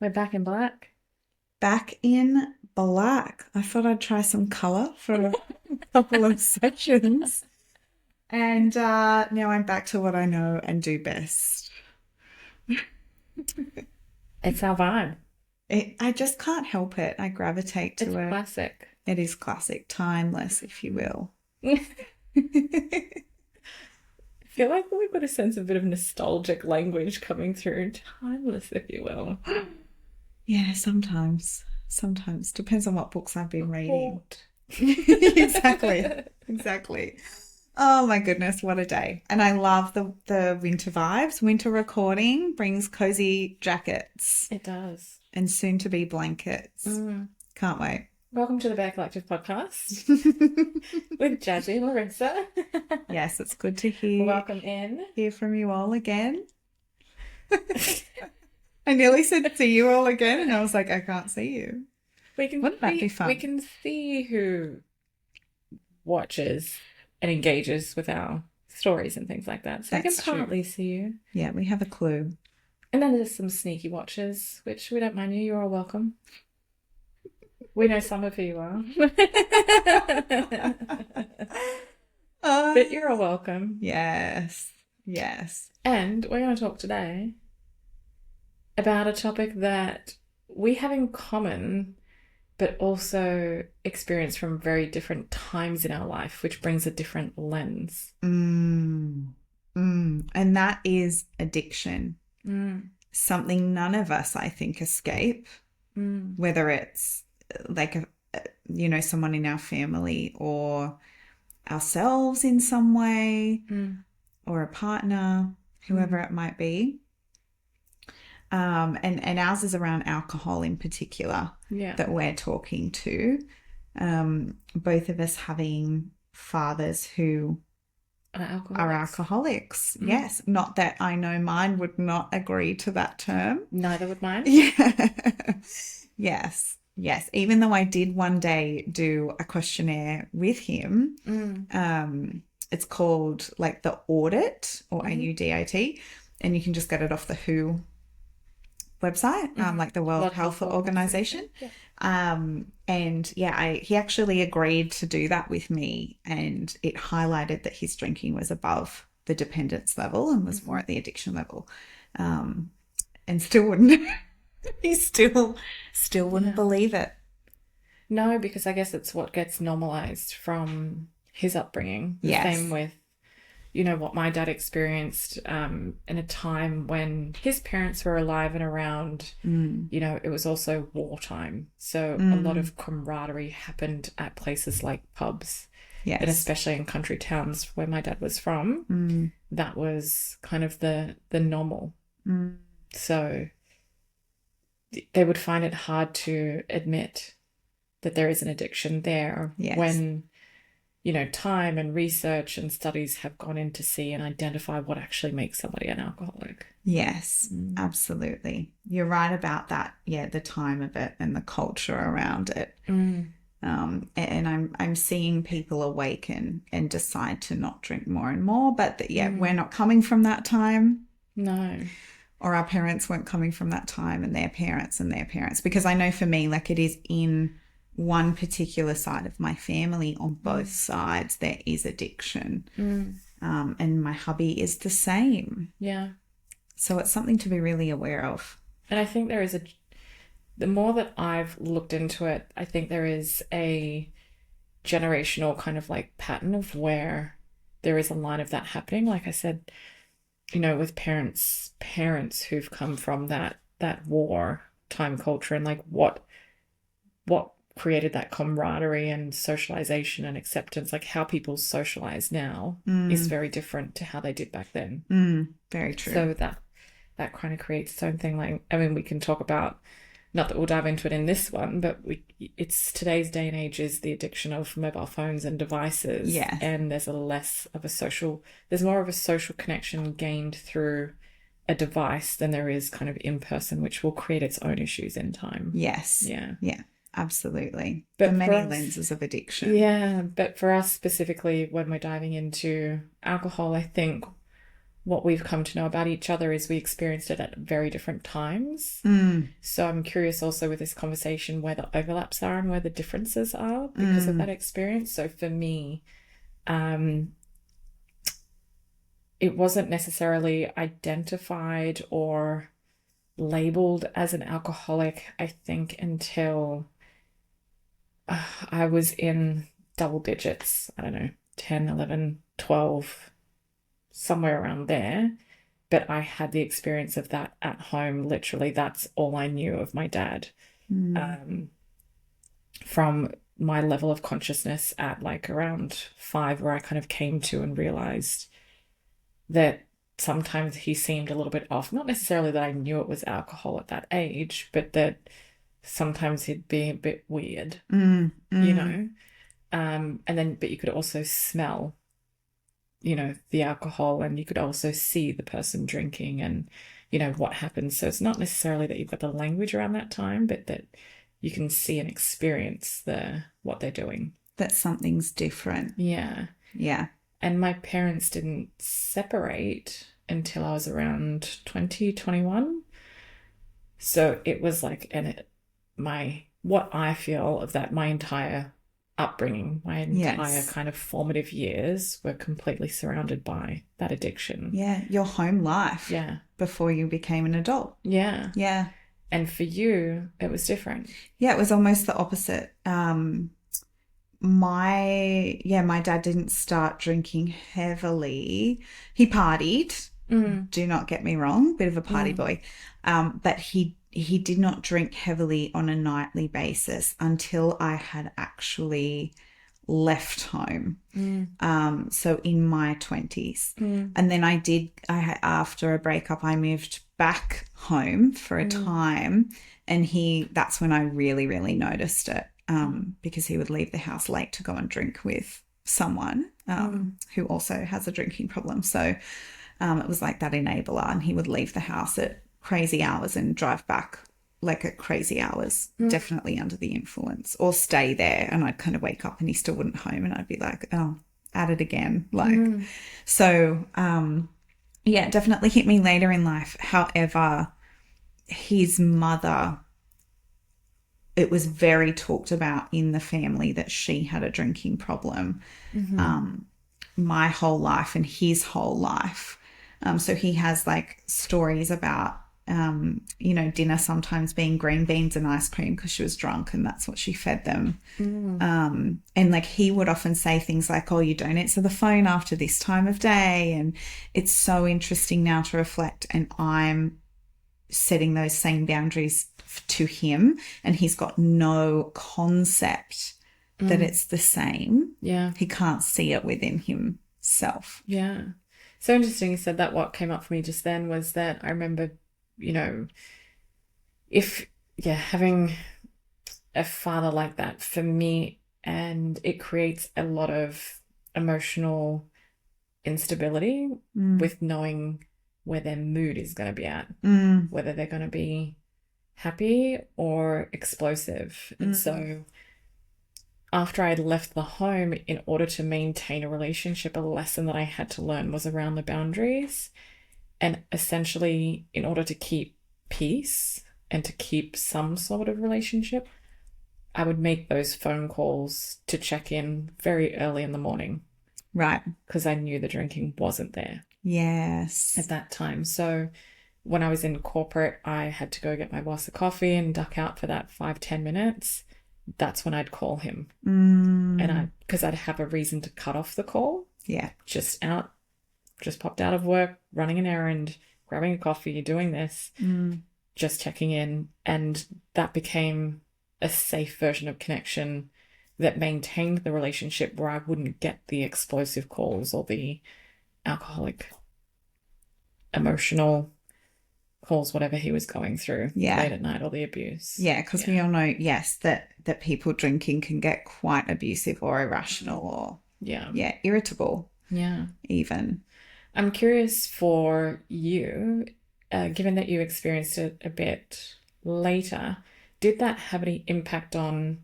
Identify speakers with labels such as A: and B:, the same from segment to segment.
A: We're back in black.
B: Back in black. I thought I'd try some colour for a couple of sessions. And now I'm back to what I know and do best.
A: It's our vibe.
B: I just can't help it. I gravitate
A: It's
B: to it.
A: classic.
B: It is classic, timeless, if you will.
A: I feel like we've got a sense of a bit of nostalgic language coming through. Timeless, if you will.
B: Yeah, sometimes. Sometimes. Depends on what books I've been reading.
A: Port.
B: Exactly. Exactly. Oh my goodness, what a day. And I love the winter vibes. Winter recording brings cozy jackets
A: It does.
B: and soon to be blankets.
A: Mm.
B: Can't wait.
A: Welcome to the Bear Collective podcast with Jasy and Larissa.
B: Yes, it's good to
A: Welcome in.
B: hear from you all again. I nearly said see you all again, and I was like, I can't see you.
A: We can
B: Wouldn't that be
A: see, we
B: fun?
A: can see who watches and engages with our stories and things like that. So I can
B: That's true.
A: partly see you.
B: Yeah, we have a clue.
A: And then there's some sneaky watchers, which we don't mind you. You're all welcome. We know some of who you are. But you're all welcome.
B: Yes, yes.
A: And we're going to talk today about a topic that we have in common, but also experience from very different times in our life, which brings a different lens.
B: And that is addiction. Something none of us, I think, escape, whether it's like someone in our family or ourselves in some way, or a partner, whoever it might be. And ours is around alcohol in particular, that we're talking to. Both of us having fathers who are alcoholics. Yes. Not that I know mine would not agree to that term.
A: Neither would mine.
B: Yeah. Yes. Yes. Even though I did one day do a questionnaire with him, it's called like the Audit or AUDIT, and you can just get it off the WHO website, like the World Health Organization. And yeah, he actually agreed to do that with me, and it highlighted that his drinking was above the dependence level and was more at the addiction level, and still wouldn't he still wouldn't believe it.
A: No, because I guess it's what gets normalized from his upbringing. The same with what my dad experienced in a time when his parents were alive and around. It was also wartime. So a lot of camaraderie happened at places like pubs.
B: Yes.
A: And especially in country towns where my dad was from, that was kind of the normal. So they would find it hard to admit that there is an addiction there when time and research and studies have gone in to see and identify what actually makes somebody an alcoholic.
B: Yes, absolutely. You're right about that. Yeah, the time of it and the culture around it. And I'm seeing people awaken and decide to not drink more and more, but we're not coming from that time.
A: No.
B: Or our parents weren't coming from that time, and their parents, because I know for me, like, it is in one particular side of my family. On both sides there is addiction, and my hubby is the same. So it's something to be really aware of.
A: And I think there is the more that I've looked into it, I think there is a generational kind of like pattern of where there is a line of that happening. Like I said, with parents who've come from that war time culture, and like what created that camaraderie and socialization and acceptance, like how people socialize now is very different to how they did back then.
B: Very true.
A: So that kind of creates its own thing. Like, I mean, we can talk about, not that we'll dive into it in this one, but it's today's day and age is the addiction of mobile phones and devices. And there's there's more of a social connection gained through a device than there is kind of in person, which will create its own issues in time.
B: Yes.
A: Yeah.
B: Absolutely.
A: But
B: the many lenses of addiction.
A: Yeah, but for us specifically, when we're diving into alcohol, I think what we've come to know about each other is we experienced it at very different times. So I'm curious also with this conversation where the overlaps are and where the differences are because of that experience. So for me, it wasn't necessarily identified or labeled as an alcoholic, I think, until I was in double digits. I don't know, 10, 11, 12, somewhere around there. But I had the experience of that at home. Literally, that's all I knew of my dad. From my level of consciousness at like around 5, where I kind of came to and realized that sometimes he seemed a little bit off. Not necessarily that I knew it was alcohol at that age, but that sometimes he'd be a bit weird, you know? And then, but you could also smell, you know, the alcohol, and you could also see the person drinking and, you know, what happens. So it's not necessarily that you've got the language around that time, but that you can see and experience what they're doing.
B: That something's different.
A: Yeah.
B: Yeah.
A: And my parents didn't separate until I was around 20, 21. So it was like, what I feel of that, my entire upbringing, my entire kind of formative years were completely surrounded by that addiction.
B: Yeah. Your home life.
A: Yeah.
B: Before you became an adult.
A: Yeah.
B: Yeah.
A: And for you, it was different.
B: Yeah, it was almost the opposite. My dad didn't start drinking heavily. He partied. Do not get me wrong, bit of a party boy. But he did not drink heavily on a nightly basis until I had actually left home. So in my 20s. And then after a breakup, I moved back home for a time, and that's when I really, really noticed it. Because he would leave the house late to go and drink with someone who also has a drinking problem. So it was like that enabler, and he would leave the house at crazy hours and drive back like at crazy hours, definitely under the influence, or stay there, and I'd kind of wake up and he still wouldn't home, and I'd be like, oh, at it again. So yeah, it definitely hit me later in life. However, his mother, it was very talked about in the family that she had a drinking problem my whole life and his whole life. So he has like stories about, dinner sometimes being green beans and ice cream because she was drunk and that's what she fed them. And like he would often say things like, oh, you don't answer the phone after this time of day. And it's so interesting now to reflect, and I'm setting those same boundaries to him, and he's got no concept that it's the same.
A: Yeah.
B: He can't see it within himself.
A: Yeah. So interesting you said that. What came up for me just then was that I remember, having a father like that for me, and it creates a lot of emotional instability with knowing where their mood is going to be at, whether they're going to be happy or explosive. And so after I'd left the home, in order to maintain a relationship, a lesson that I had to learn was around the boundaries. And essentially, in order to keep peace and to keep some sort of relationship, I would make those phone calls to check in very early in the morning.
B: Right.
A: Because I knew the drinking wasn't there.
B: Yes.
A: At that time. So when I was in corporate, I had to go get my boss a coffee and duck out for that 5-10 minutes. That's when I'd call him. And because I'd have a reason to cut off the call.
B: Yeah.
A: Just popped out of work, running an errand, grabbing a coffee, doing this, just checking in. And that became a safe version of connection that maintained the relationship, where I wouldn't get the explosive calls or the alcoholic, emotional calls, whatever he was going through late at night, or the abuse.
B: Yeah, because we all know, yes, that people drinking can get quite abusive or irrational or irritable. Yeah. Even.
A: I'm curious for you, given that you experienced it a bit later, did that have any impact on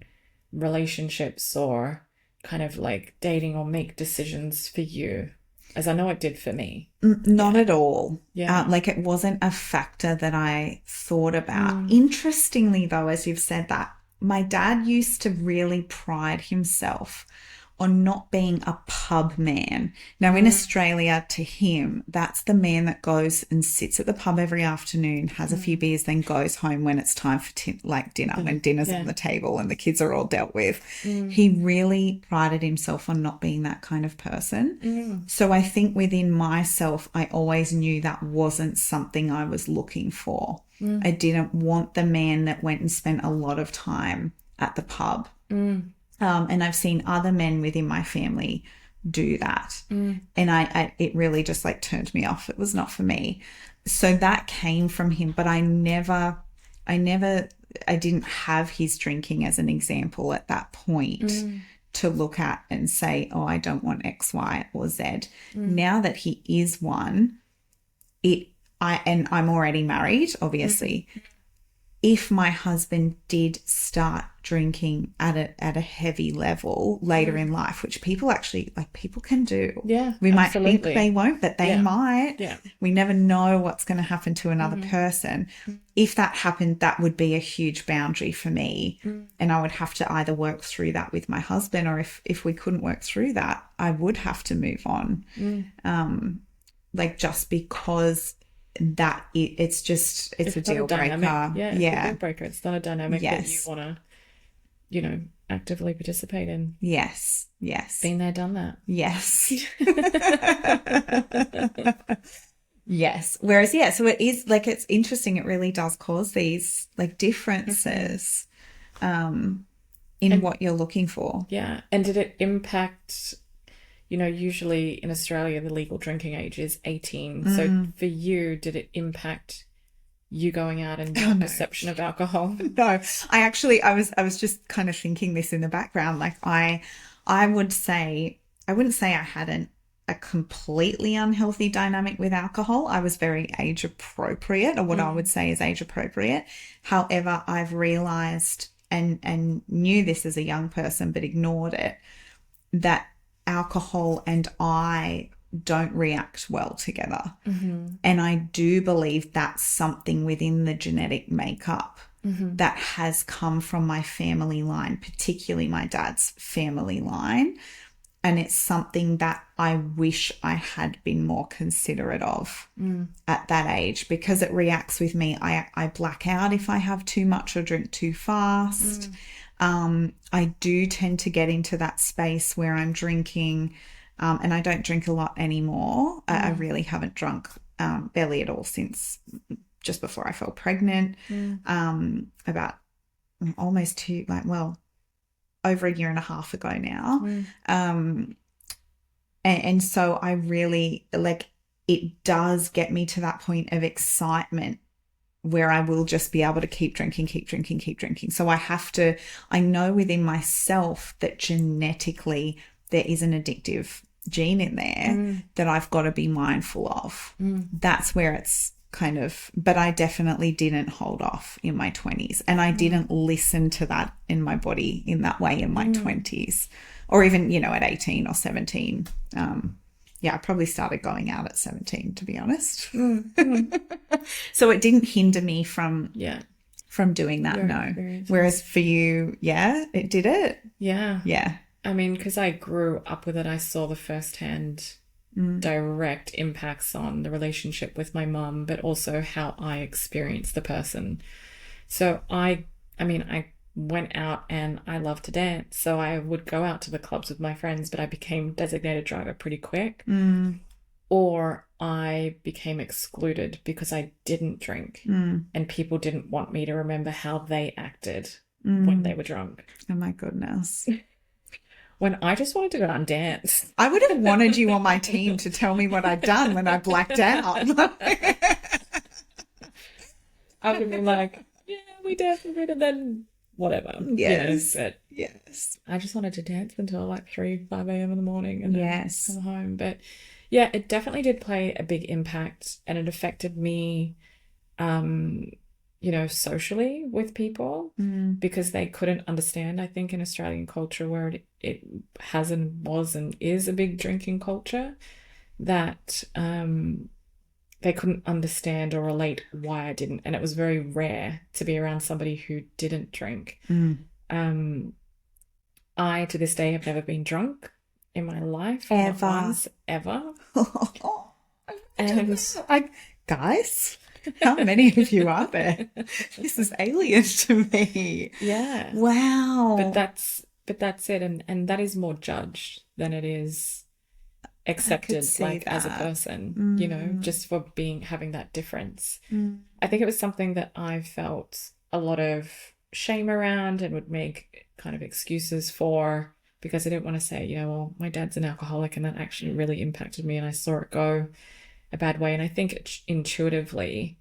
A: relationships or kind of like dating or make decisions for you? as I know it did for me.
B: Not at all.
A: Yeah.
B: Like it wasn't a factor that I thought about. Interestingly, though, as you've said that, my dad used to really pride himself on not being a pub man. Now, in Australia, to him, that's the man that goes and sits at the pub every afternoon, has a few beers, then goes home when it's time for dinner, when dinner's on the table and the kids are all dealt with. He really prided himself on not being that kind of person. So I think within myself, I always knew that wasn't something I was looking for. I didn't want the man that went and spent a lot of time at the pub. And I've seen other men within my family do that. And it really just like turned me off. It was not for me. So that came from him, but I didn't have his drinking as an example at that point to look at and say, oh, I don't want X, Y, or Z. Now that he is one, and I'm already married, obviously. If my husband did start drinking at a heavy level later in life, which people can do.
A: Yeah,
B: we might
A: absolutely.
B: think they won't, but they might.
A: Yeah.
B: We never know what's going to happen to another person. If that happened, that would be a huge boundary for me. And I would have to either work through that with my husband, or if we couldn't work through that, I would have to move on. Just because it's a deal breaker.
A: Yeah, it's a deal breaker. It's not a dynamic that you want to, actively participate in.
B: Yes.
A: Been there, done that.
B: Yes. Yes. Whereas, so it is it's interesting. It really does cause these differences in what you're looking for.
A: Yeah. And did it impact... usually in Australia, the legal drinking age is 18. So for you, did it impact you going out and your perception of alcohol?
B: No, I was just kind of thinking this in the background. I wouldn't say I had a completely unhealthy dynamic with alcohol. I was very age appropriate, or what I would say is age appropriate. However, I've realized and knew this as a young person, but ignored it, that alcohol and I don't react well together. And I do believe that's something within the genetic makeup that has come from my family line, particularly my dad's family line. And it's something that I wish I had been more considerate of at that age, because it reacts with me. I black out if I have too much or drink too fast. I do tend to get into that space where I'm drinking, and I don't drink a lot anymore. I really haven't drunk barely at all since just before I fell pregnant, about almost over a year and a half ago now. And so I really it does get me to that point of excitement where I will just be able to keep drinking. So I know within myself that genetically there is an addictive gene in there that I've got to be mindful of. That's where it's but I definitely didn't hold off in my 20s, and I didn't listen to that in my body in that way in my 20s, or even, at 18 or 17. I probably started going out at 17, to be honest. So it didn't hinder me from doing that, no. Whereas for you, it did it. Yeah.
A: I mean, because I grew up with it, I saw the firsthand direct impacts on the relationship with my mum, but also how I experienced the person. So I went out and I love to dance. So I would go out to the clubs with my friends, but I became designated driver pretty quick. Or I became excluded because I didn't drink, and people didn't want me to remember how they acted when they were drunk.
B: Oh my goodness.
A: When I just wanted to go out and dance.
B: I would have wanted you on my team to tell me what I'd done when I blacked out.
A: I would have been like, we danced a bit and then whatever.
B: Yes.
A: But
B: yes.
A: I just wanted to dance until 3, 5 a.m. in the morning and then come home. But yeah, it definitely did play a big impact, and it affected me, socially with people, because they couldn't understand, I think, in Australian culture where it has and was and is a big drinking culture. that they couldn't understand or relate why I didn't. And it was very rare to be around somebody who didn't drink. I, to this day, have never been drunk in my life. Not
B: Ever.
A: once, ever. And
B: guys, how many of you are there? This is alien to me.
A: yeah.
B: Wow.
A: But that's it. And that is more judged than it is accepted,
B: see
A: like as a
B: that.
A: person, you know, just for having that difference. I think it was something that I felt a lot of shame around and would make kind of excuses for, because I didn't want to say, you know, well, my dad's an alcoholic, and that actually really impacted me and I saw it go a bad way. And I think intuitively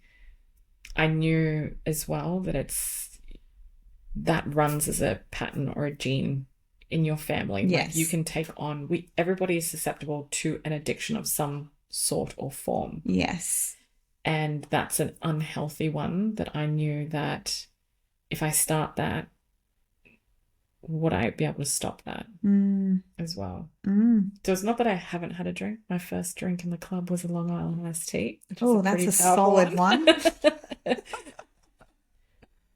A: I knew as well that that runs as a pattern or a gene in your family.
B: Yes.
A: Like you can take on, everybody is susceptible to an addiction of some sort or form.
B: Yes.
A: And that's an unhealthy one that I knew that if I start that, would I be able to stop that as well? So it's not that I haven't had a drink. My first drink in the club was a Long Island iced tea.
B: Oh, that's a solid one.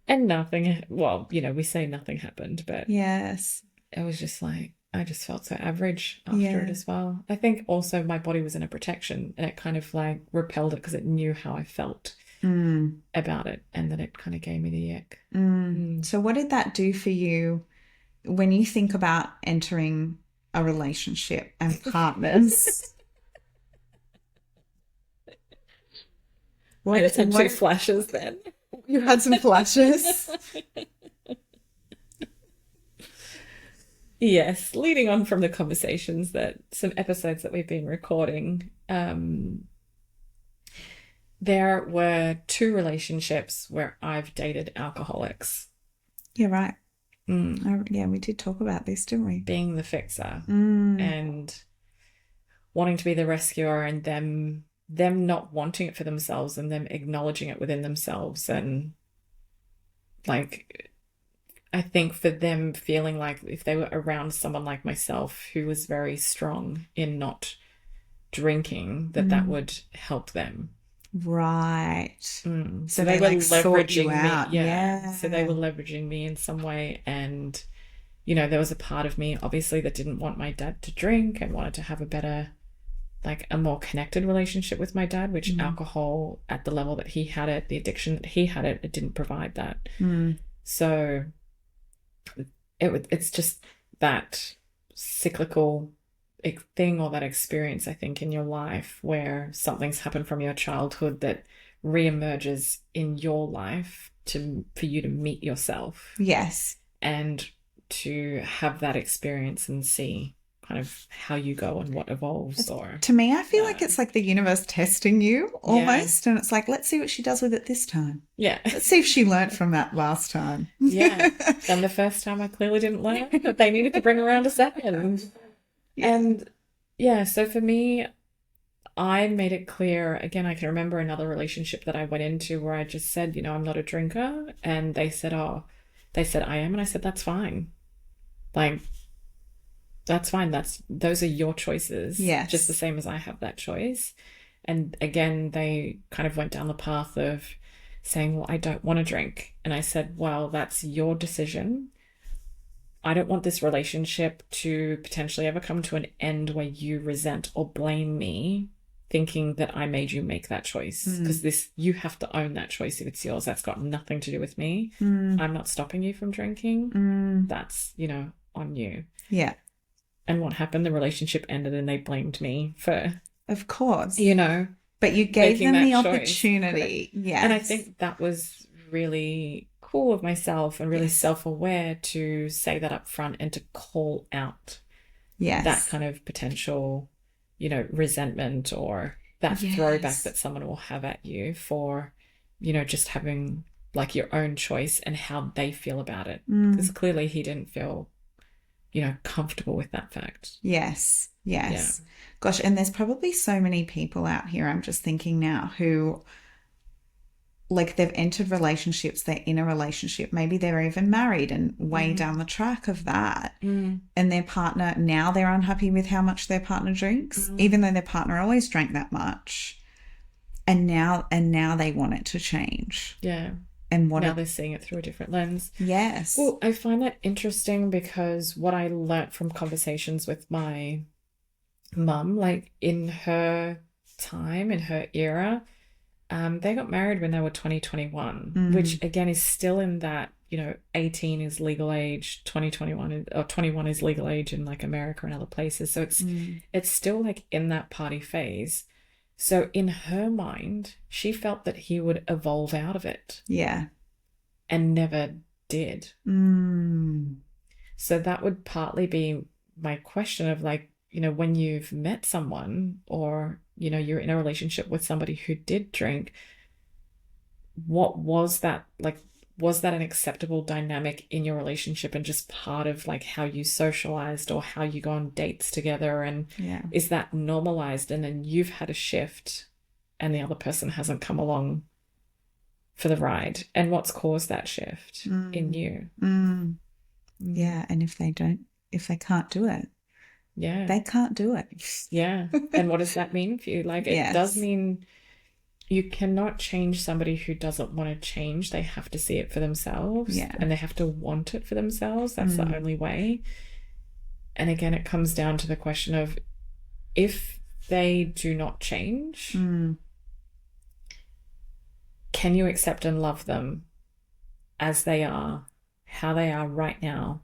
A: And nothing, well, you know, we say nothing happened, but
B: yes,
A: it was just like, I just felt so average after it as well. I think also my body was in a protection, and it kind of like repelled it because it knew how I felt about it, and then it kind of gave me the ick.
B: So what did that do for you when you think about entering a relationship and partners?
A: I just had two flashes then.
B: You had some flashes?
A: Yes, leading on from the conversations some episodes that we've been recording, there were 2 relationships where I've dated alcoholics.
B: You're right. Yeah, we did talk about this, didn't we?
A: Being the fixer and wanting to be the rescuer, and them not wanting it for themselves and them acknowledging it within themselves. And like, I think for them feeling like if they were around someone like myself who was very strong in not drinking, that would help them.
B: Right.
A: So they were
B: like
A: leveraging me.
B: Out.
A: Yeah. So they were leveraging me in some way. And, you know, there was a part of me, obviously, that didn't want my dad to drink and wanted to have a better, like a more connected relationship with my dad, which alcohol at the level that he had it, the addiction that he had it didn't provide that. So it's just that cyclical thing or that experience, I think, in your life where something's happened from your childhood that reemerges in your life for you to meet yourself.
B: Yes.
A: And to have that experience and see kind of how you go and what evolves.
B: To me, I feel like it's like the universe testing you almost. And it's like, let's see what she does with it this time.
A: Yeah.
B: Let's see if she learnt from that last time.
A: Yeah. And the first time I clearly didn't learn that they needed to bring around a second. And yeah, so for me, I made it clear, again, I can remember another relationship that I went into where I just said, you know, I'm not a drinker. And they said, I am. And I said, that's fine. Like, that's fine. Those are your choices.
B: Yes.
A: Just the same as I have that choice. And again, they kind of went down the path of saying, well, I don't want to drink. And I said, well, that's your decision. I don't want this relationship to potentially ever come to an end where you resent or blame me thinking that I made you make that choice. Because you have to own that choice if it's yours. That's got nothing to do with me. I'm not stopping you from drinking. That's, you know, on you.
B: Yeah.
A: And what happened? The relationship ended and they blamed me for...
B: Of course.
A: You know...
B: But you gave them the opportunity.
A: Yes. And I think that was really cool of myself and really self-aware to say that up front and to call out that kind of potential, you know, resentment or that throwback that someone will have at you for, you know, just having like your own choice and how they feel about it. Because clearly he didn't feel, you know, comfortable with that fact.
B: Yes. Yeah. Gosh, and there's probably so many people out here, I'm just thinking now, who like they've entered relationships, they're in a relationship, maybe they're even married and way down the track of that. And their partner, now they're unhappy with how much their partner drinks, even though their partner always drank that much. And now they want it to change.
A: Yeah.
B: And
A: now they're seeing it through a different lens.
B: Yes.
A: Well, I find that interesting because what I learnt from conversations with my mum, like in her time, in her era, they got married when they were 20, 21, which again is still in that, 18 is legal age, 2021 or 21 is legal age in like America and other places. So it's still like in that party phase. So in her mind, she felt that he would evolve out of it.
B: Yeah.
A: And never did. So that would partly be my question of like, when you've met someone or, you're in a relationship with somebody who did drink, what was that like? Was that an acceptable dynamic in your relationship and just part of like how you socialized or how you go on dates together? And is that normalized? And then you've had a shift and the other person hasn't come along for the ride. And what's caused that shift in you?
B: Yeah. And if they can't do it, they can't do it.
A: Yeah. And what does that mean for you? Like it does mean you cannot change somebody who doesn't want to change. They have to see it for themselves and they have to want it for themselves. That's the only way. And again, it comes down to the question of if they do not change, can you accept and love them as they are, how they are right now,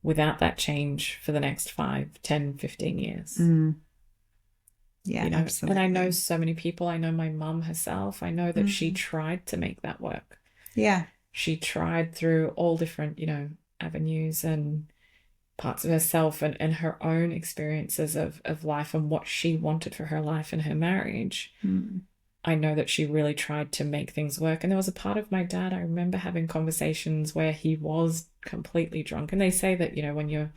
A: without that change for the next 5, 10, 15 years?
B: Yeah, absolutely.
A: And I know so many people. I know my mum herself. I know that she tried to make that work.
B: Yeah.
A: She tried through all different, avenues and parts of herself and her own experiences of life and what she wanted for her life and her marriage. I know that she really tried to make things work. And there was a part of my dad, I remember having conversations where he was completely drunk. And they say that, when you're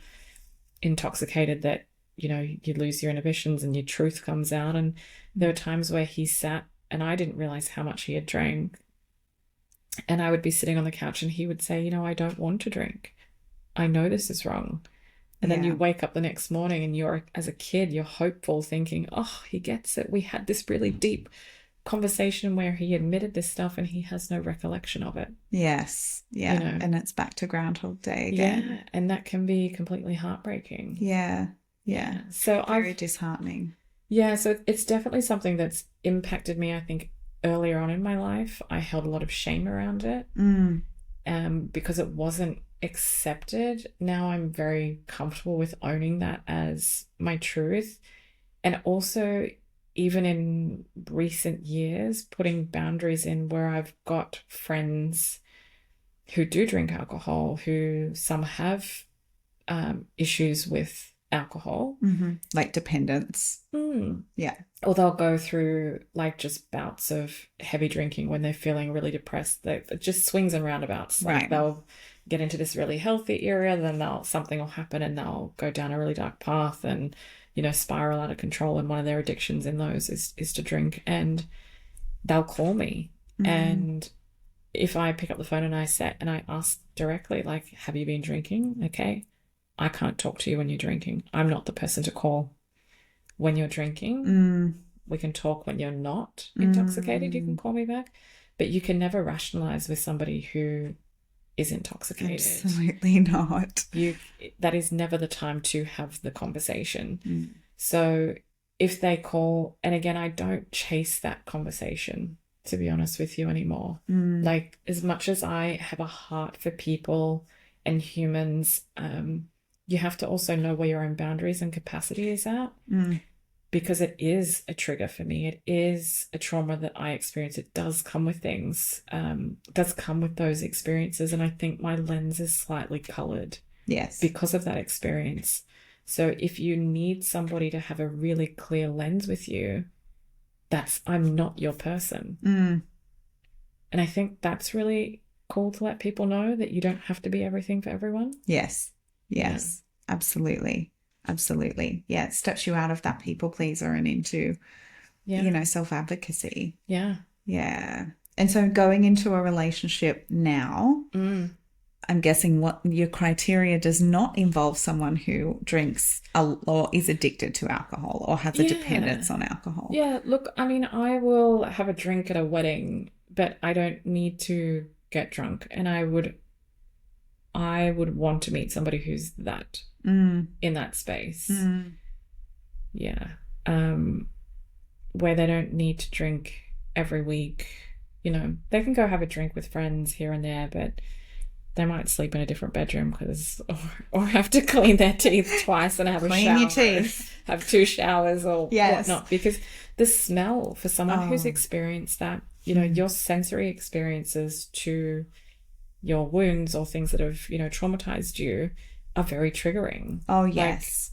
A: intoxicated, that you lose your inhibitions and your truth comes out. And there were times where he sat and I didn't realize how much he had drank. And I would be sitting on the couch and he would say, I don't want to drink. I know this is wrong. And then you wake up the next morning and as a kid, you're hopeful thinking, oh, he gets it. We had this really deep conversation where he admitted this stuff and he has no recollection of it.
B: Yes. Yeah. And it's back to Groundhog Day again.
A: Yeah. And that can be completely heartbreaking.
B: Yeah. Yeah.
A: So
B: very disheartening.
A: Yeah. So it's definitely something that's impacted me. I think earlier on in my life, I held a lot of shame around it because it wasn't accepted. Now I'm very comfortable with owning that as my truth. And also, even in recent years, putting boundaries in where I've got friends who do drink alcohol, who some have issues with alcohol.
B: Like dependence. Yeah.
A: Or they'll go through like just bouts of heavy drinking when they're feeling really depressed. It just swings and roundabouts. Like they'll get into this really healthy area, then something will happen and they'll go down a really dark path and spiral out of control. And one of their addictions in those is to drink. And they'll call me. And if I pick up the phone and I ask directly, like, have you been drinking? Okay. I can't talk to you when you're drinking. I'm not the person to call when you're drinking. We can talk when you're not intoxicated. You can call me back. But you can never rationalize with somebody who is intoxicated.
B: Absolutely not.
A: That is never the time to have the conversation. So if they call, and again, I don't chase that conversation, to be honest with you, anymore. Like, as much as I have a heart for people and humans, you have to also know where your own boundaries and capacity is at, because it is a trigger for me. It is a trauma that I experience. It does come with things. It does come with those experiences. And I think my lens is slightly colored because of that experience. So if you need somebody to have a really clear lens with you, I'm not your person. And I think that's really cool to let people know that you don't have to be everything for everyone.
B: Yes. Absolutely. Yeah, it steps you out of that people pleaser and into, self-advocacy.
A: Yeah.
B: And so going into a relationship now, I'm guessing what your criteria does not involve someone who drinks or is addicted to alcohol or has a
A: Yeah.
B: dependence on alcohol.
A: Yeah, look, I mean, I will have a drink at a wedding, but I don't need to get drunk. And I would want to meet somebody who's that in that space. Yeah. Um, where they don't need to drink every week. You know, they can go have a drink with friends here and there, but they might sleep in a different bedroom because, or have to clean their teeth twice and have a
B: Clean
A: shower,
B: your teeth.
A: have two showers or
B: Yes.
A: whatnot. Because the smell for someone who's
B: Oh.
A: experienced that, you know, your sensory experiences to your wounds or things that have, you know, traumatized you are very triggering.
B: Oh,
A: Like,
B: yes.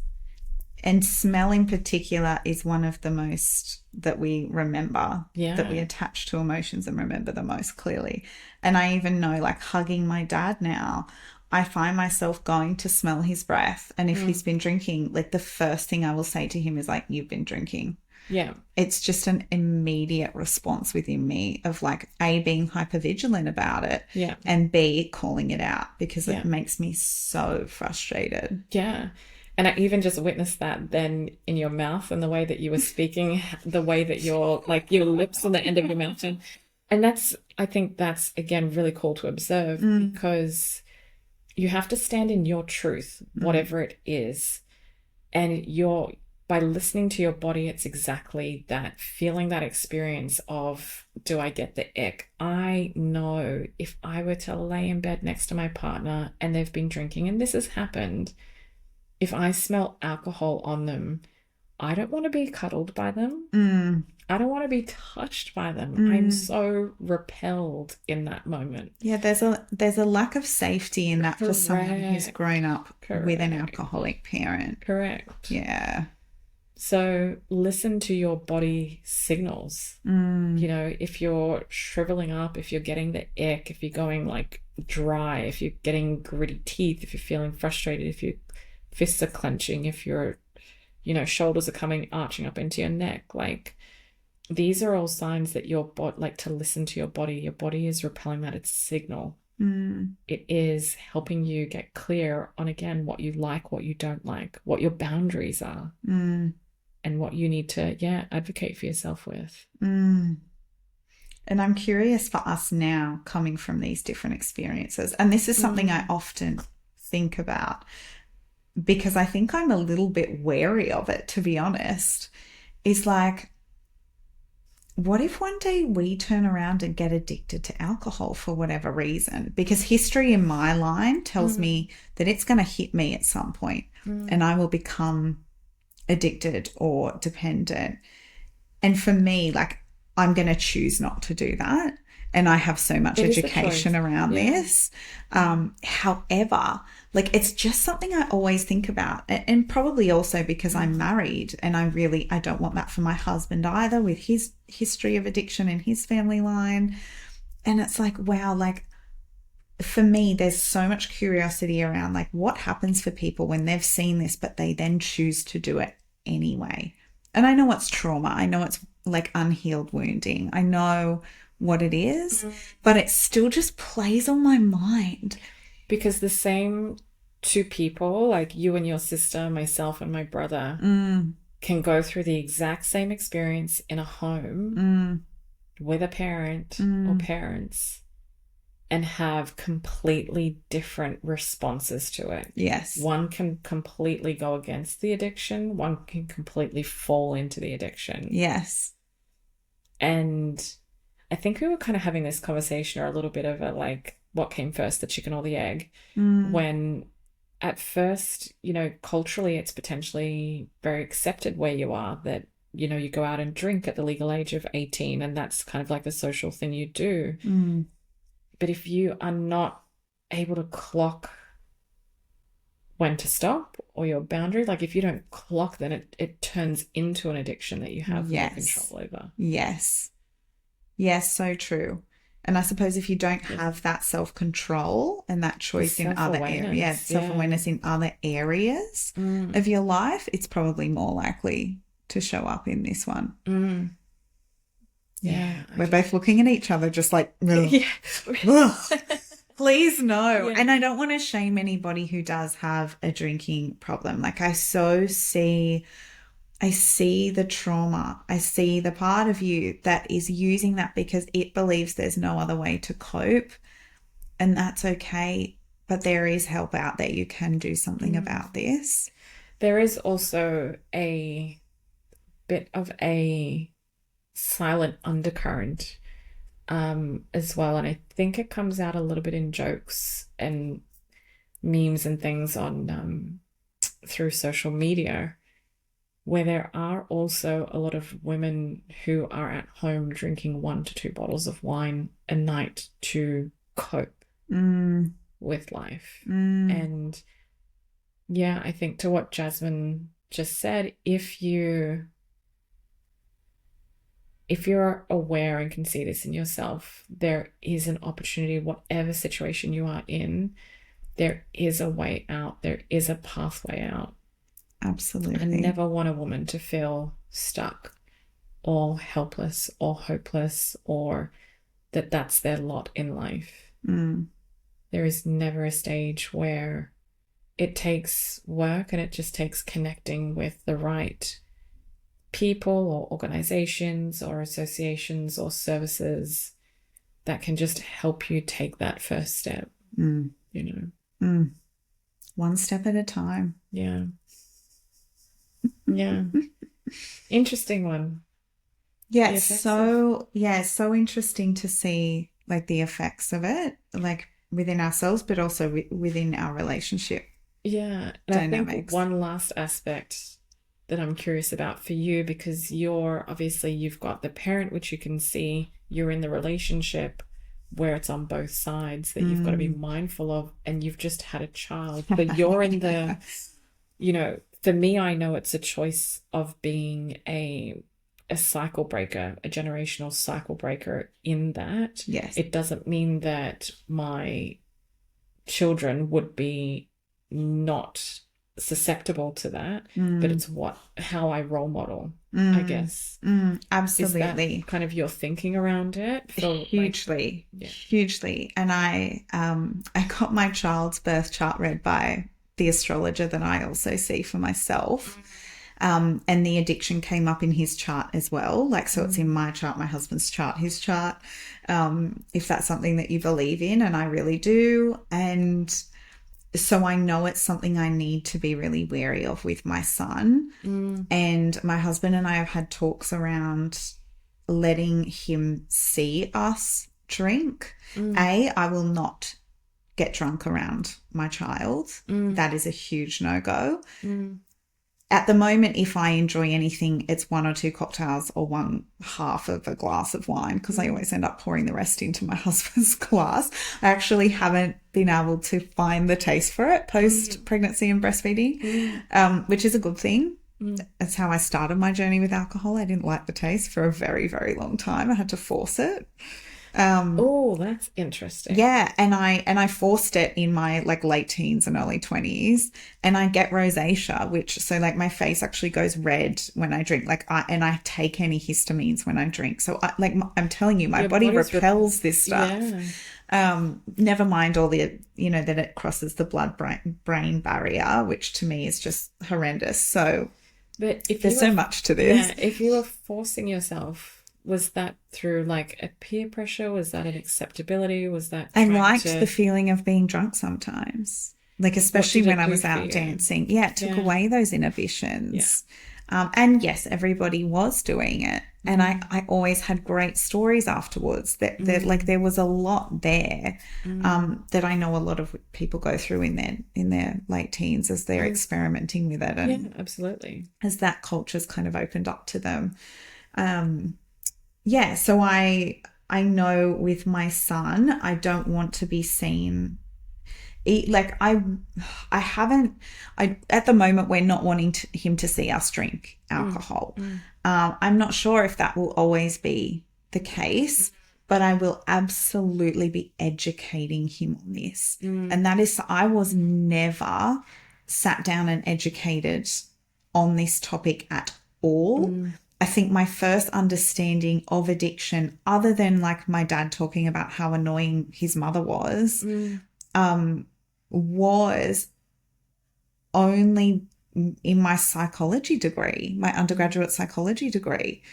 B: And smell in particular is one of the most that we remember, that we
A: yeah,
B: attach to emotions and remember the most clearly. And I even know, like, hugging my dad now, I find myself going to smell his breath. And if he's been drinking, like, the first thing I will say to him is, like, you've been drinking.
A: yeah,
B: It's just an immediate response within me of, like, A, being hypervigilant about it,
A: yeah,
B: and B, calling it out because
A: yeah.
B: it makes me so frustrated.
A: Yeah. And I even just witnessed that then in your mouth and the way that you were speaking, the way that your lips on the end of your mouth. And I think that's, again, really cool to observe because you have to stand in your truth, whatever it is. And by listening to your body, it's exactly that, feeling that experience of, do I get the ick? I know if I were to lay in bed next to my partner and they've been drinking, and this has happened, if I smell alcohol on them, I don't want to be cuddled by them. I don't want to be touched by them. I'm so repelled in that moment.
B: Yeah, there's a lack of safety in that for someone who's
A: Correct.
B: grown up with an
A: Correct.
B: alcoholic parent.
A: Correct.
B: Yeah.
A: So listen to your body signals. You know, if you're shriveling up, if you're getting the ick, if you're going like dry, if you're getting gritty teeth, if you're feeling frustrated, if your fists are clenching, if your, you know, shoulders are coming arching up into your neck, like these are all signs that your body, like, to listen to your body. Your body is repelling that. It's a signal. It is helping you get clear on, again, what you like, what you don't like, what your boundaries are, and what you need to, advocate for yourself with.
B: And I'm curious for us now, coming from these different experiences, and this is something I often think about because I think I'm a little bit wary of it, to be honest, is like, what if one day we turn around and get addicted to alcohol for whatever reason? Because history in my line tells me that it's going to hit me at some point and I will become addicted or dependent. And for me, like, I'm going to choose not to do that. And I have so much education around this. However, like, it's just something I always think about. And probably also because I'm married and I don't want that for my husband either, with his history of addiction in his family line. And it's like, wow, like, for me, there's so much curiosity around, like, what happens for people when they've seen this, but they then choose to do it anyway. And I know it's trauma. I know it's like unhealed wounding. I know what it is, but it still just plays on my mind.
A: Because the same two people, like you and your sister, myself and my brother, can go through the exact same experience in a home with a parent or parents and have completely different responses to it.
B: Yes.
A: One can completely go against the addiction. One can completely fall into the addiction.
B: Yes.
A: And I think we were kind of having this conversation, or a little bit of a, like, what came first, the chicken or the egg? When at first, you know, culturally it's potentially very accepted where you are, that, you know, you go out and drink at the legal age of 18 and that's kind of like the social thing you do. But if you are not able to clock when to stop or your boundary, like if you don't clock, then it turns into an addiction that you have no control over.
B: Yes. Yes, so true. And I suppose if you don't have that self-control and that choice in other areas, self-awareness in other areas of your life, it's probably more likely to show up in this one. Yeah. We're both looking at each other just like, ugh.
A: Yeah.
B: Ugh. Please no.
A: Yeah.
B: And I don't want to shame anybody who does have a drinking problem. Like I see the trauma. I see the part of you that is using that because it believes there's no other way to cope. And that's okay. But there is help out there. You can do something about this.
A: There is also a bit of a silent undercurrent as well. And I think it comes out a little bit in jokes and memes and things on through social media, where there are also a lot of women who are at home drinking 1 to 2 bottles of wine a night to cope with life. And yeah, I think to what Jasmine just said, if you're aware and can see this in yourself, there is an opportunity, whatever situation you are in, there is a way out, there is a pathway out.
B: Absolutely.
A: I never want a woman to feel stuck or helpless or hopeless or that that's their lot in life. There is never a stage where it takes work, and it just takes connecting with the right people or organizations or associations or services that can just help you take that first step, you know.
B: One step at a time.
A: Yeah. Yeah. Interesting one.
B: Yeah, so interesting to see like the effects of it, like within ourselves, but also within our relationship.
A: Yeah. And
B: dynamics.
A: I think one last aspect that I'm curious about for you, because you've got the parent, which you can see, you're in the relationship where it's on both sides that you've got to be mindful of, and you've just had a child, but you're in the, for me, I know it's a choice of being a cycle breaker, a generational cycle breaker in that.
B: Yes.
A: It doesn't mean that my children would be not susceptible to that, but it's how I role model, I guess.
B: Absolutely.
A: Is that kind of your thinking around it?
B: Hugely. And I got my child's birth chart read by the astrologer that I also see for myself. And the addiction came up in his chart as well. Like, so it's in my chart, my husband's chart, his chart, if that's something that you believe in, and I really do. And so I know it's something I need to be really wary of with my son. And my husband and I have had talks around letting him see us drink. I will not get drunk around my child. That is a huge no-go. At the moment, if I enjoy anything, it's 1 or 2 cocktails or 1/2 of a glass of wine, because I always end up pouring the rest into my husband's glass. I actually haven't been able to find the taste for it post-pregnancy and breastfeeding, which is a good thing. That's how I started my journey with alcohol. I didn't like the taste for a very, very long time. I had to force it.
A: Oh, that's interesting.
B: Yeah, and I forced it in my like late teens and early 20s, and I get rosacea, which so like my face actually goes red when I drink. Like I take antihistamines when I drink. So I'm telling you, my body repels this stuff.
A: Yeah.
B: Never mind all the that it crosses the blood brain barrier, which to me is just horrendous. So,
A: but if
B: there's so much to this.
A: Yeah, if you were forcing yourself. Was that through like a peer pressure? Was that an acceptability? Was that
B: I liked the feeling of being drunk sometimes, like especially when I was out dancing. Yeah, it took away those inhibitions. And yes, everybody was doing it, and I always had great stories afterwards. That like there was a lot there that I know a lot of people go through in their late teens as they're experimenting with it, and
A: absolutely,
B: as that culture's kind of opened up to them. So I know with my son, I don't want to be seen. Like at the moment, we're not wanting him to see us drink alcohol. I'm not sure if that will always be the case, but I will absolutely be educating him on this. And that is, I was never sat down and educated on this topic at all. I think my first understanding of addiction, other than like my dad talking about how annoying his mother was only in my psychology degree, my undergraduate psychology degree,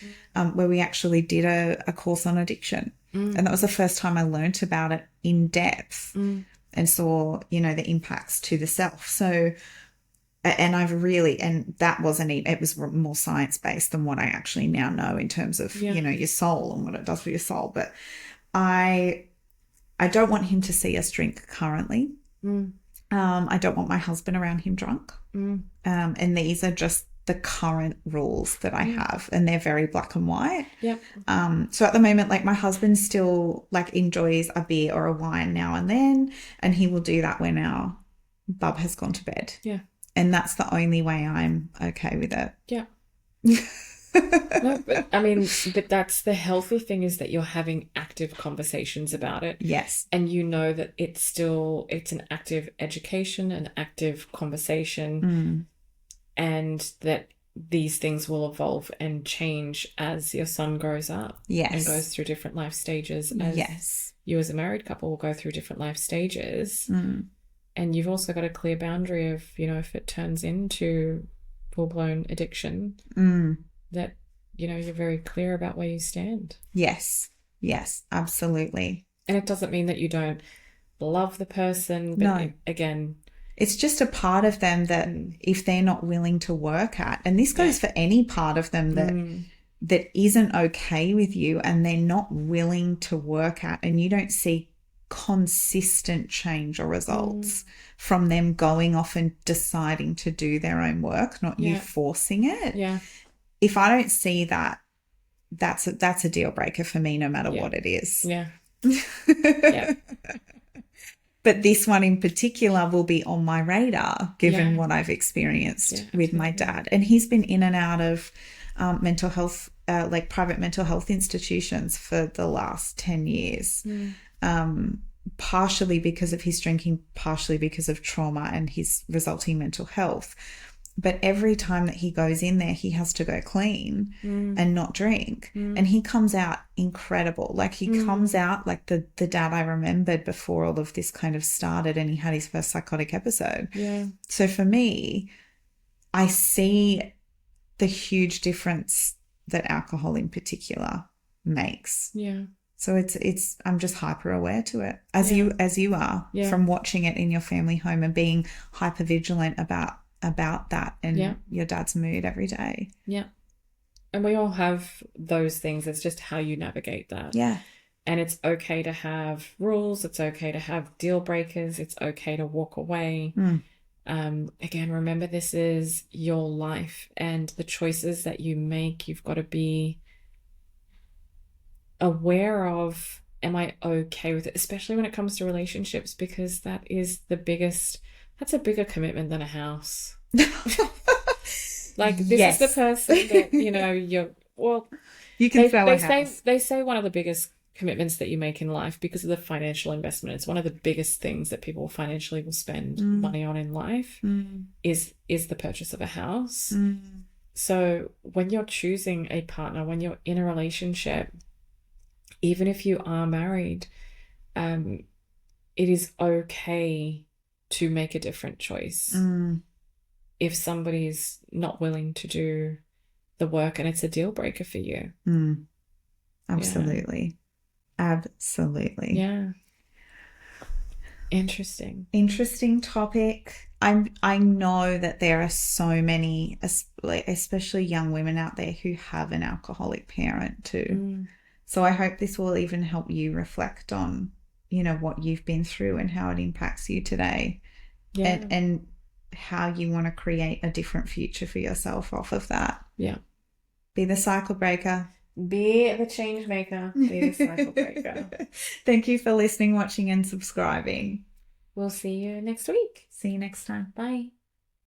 B: where we actually did a course on addiction. And that was the first time I learnt about it in depth and saw, you know, the impacts to the self. So, and that wasn't even, it was more science-based than what I actually now know in terms of, you know, your soul and what it does for your soul. But I don't want him to see us drink currently. I don't want my husband around him drunk. And these are just the current rules that I have, and they're very black and white. So at the moment, like, my husband still like enjoys a beer or a wine now and then, and he will do that when our bub has gone to bed. And that's the only way I'm okay with it.
A: No, but I mean, but that's the healthy thing, is that you're having active conversations about it.
B: Yes.
A: And you know that it's an active education, an active conversation, and that these things will evolve and change as your son grows up. And goes through different life stages. As you as a married couple will go through different life stages. And you've also got a clear boundary of, you know, if it turns into full-blown addiction, that, you know, you're very clear about where you stand.
B: Yes, absolutely.
A: And it doesn't mean that you don't love the person, but
B: No.
A: Again,
B: it's just a part of them that if they're not willing to work at, and this goes for any part of them that isn't okay with you and they're not willing to work at, and you don't see consistent change or results from them going off and deciding to do their own work, not you forcing it. If I don't see that, that's a deal breaker for me, no matter what it is. But this one in particular will be on my radar, given what I've experienced with my dad. And he's been in and out of mental health, like private mental health institutions for the last 10 years. Partially because of his drinking, partially because of trauma and his resulting mental health. But every time that he goes in there, he has to go clean and not drink. And he comes out incredible. Like, he comes out like the dad I remembered before all of this kind of started, and he had his first psychotic episode. So for me, I see the huge difference that alcohol in particular makes. So it's I'm just hyper aware to it, as you are, from watching it in your family home and being hyper vigilant about that and your dad's mood every day.
A: And we all have those things. It's just how you navigate that. And it's okay to have rules. It's okay to have deal breakers. It's okay to walk away. Again, remember, this is your life, and the choices that you make, you've got to be aware of, am I okay with it? Especially when it comes to relationships, because that's a bigger commitment than a house. Like, this is the person that, you know,
B: you can sell a house.
A: They say one of the biggest commitments that you make in life, because of the financial investment, it's one of the biggest things that people financially will spend money on in life, is the purchase of a house. So when you're choosing a partner, when you're in a relationship, even if you are married, it is okay to make a different choice. If somebody's not willing to do the work and it's a deal breaker for you.
B: Absolutely.
A: Yeah.
B: Interesting topic. I know that there are so many, especially young women out there, who have an alcoholic parent too. So I hope this will even help you reflect on, you know, what you've been through and how it impacts you today, and how you want to create a different future for yourself off of that. Be the cycle breaker.
A: Be the change maker. Be the cycle breaker.
B: Thank you for listening, watching, and subscribing.
A: We'll see you next week.
B: See you next time.
A: Bye.